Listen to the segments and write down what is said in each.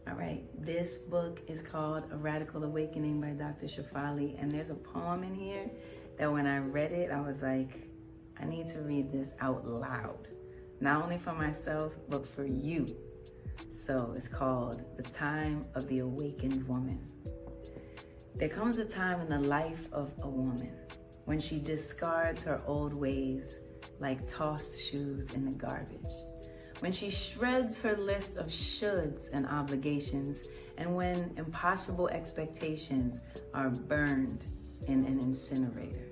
All right, this book is called A Radical Awakening by Dr. Shafali, and there's a poem in here that when I read it, I was like, I need to read this out loud, not only for myself, but for you. So it's called The Time of the Awakened Woman. There comes a time in the life of a woman when she discards her old ways like tossed shoes in the garbage, when she shreds her list of shoulds and obligations, and when impossible expectations are burned in an incinerator.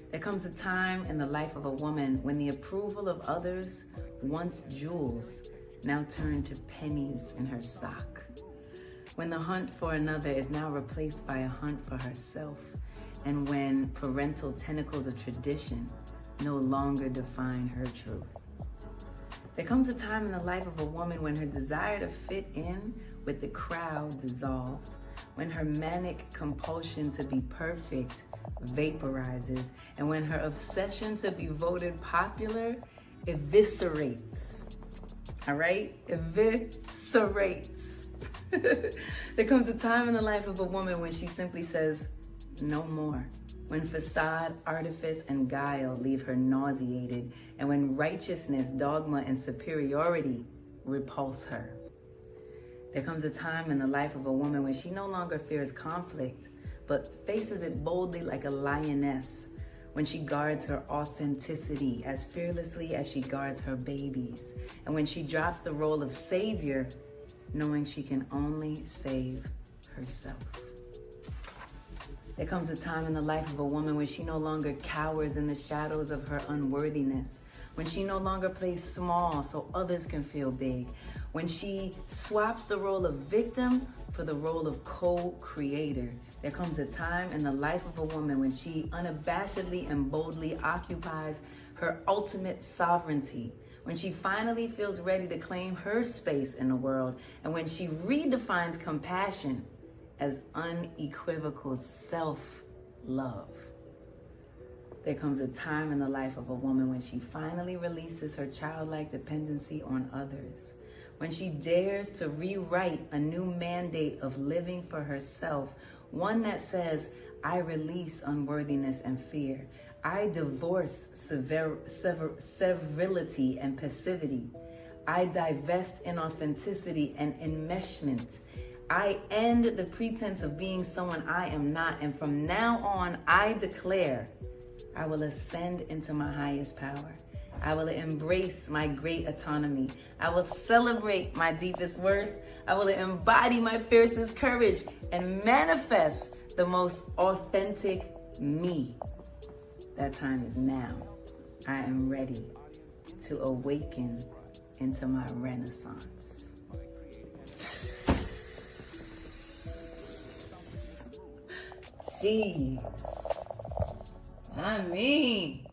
There comes a time in the life of a woman when the approval of others, once jewels, now turn to pennies in her sock. When the hunt for another is now replaced by a hunt for herself, and when parental tentacles of tradition no longer define her truth. There comes a time in the life of a woman when her desire to fit in with the crowd dissolves, when her manic compulsion to be perfect vaporizes, and when her obsession to be voted popular eviscerates. All right? Eviscerates. There comes a time in the life of a woman when she simply says, no more. When facade, artifice, and guile leave her nauseated, and when righteousness, dogma, and superiority repulse her. There comes a time in the life of a woman when she no longer fears conflict, but faces it boldly like a lioness, when she guards her authenticity as fearlessly as she guards her babies, and when she drops the role of savior, knowing she can only save herself. There comes a time in the life of a woman when she no longer cowers in the shadows of her unworthiness, when she no longer plays small so others can feel big, when she swaps the role of victim for the role of co-creator. There comes a time in the life of a woman when she unabashedly and boldly occupies her ultimate sovereignty, when she finally feels ready to claim her space in the world, and when she redefines compassion as unequivocal self-love. There comes a time in the life of a woman when she finally releases her childlike dependency on others, when she dares to rewrite a new mandate of living for herself, one that says, I release unworthiness and fear. I divorce servility and passivity. I divest inauthenticity and enmeshment. I end the pretense of being someone I am not, and from now on, I declare I will ascend into my highest power. I will embrace my great autonomy. I will celebrate my deepest worth. I will embody my fiercest courage and manifest the most authentic me. That time is now. I am ready to awaken into my renaissance. Jeez. I mean,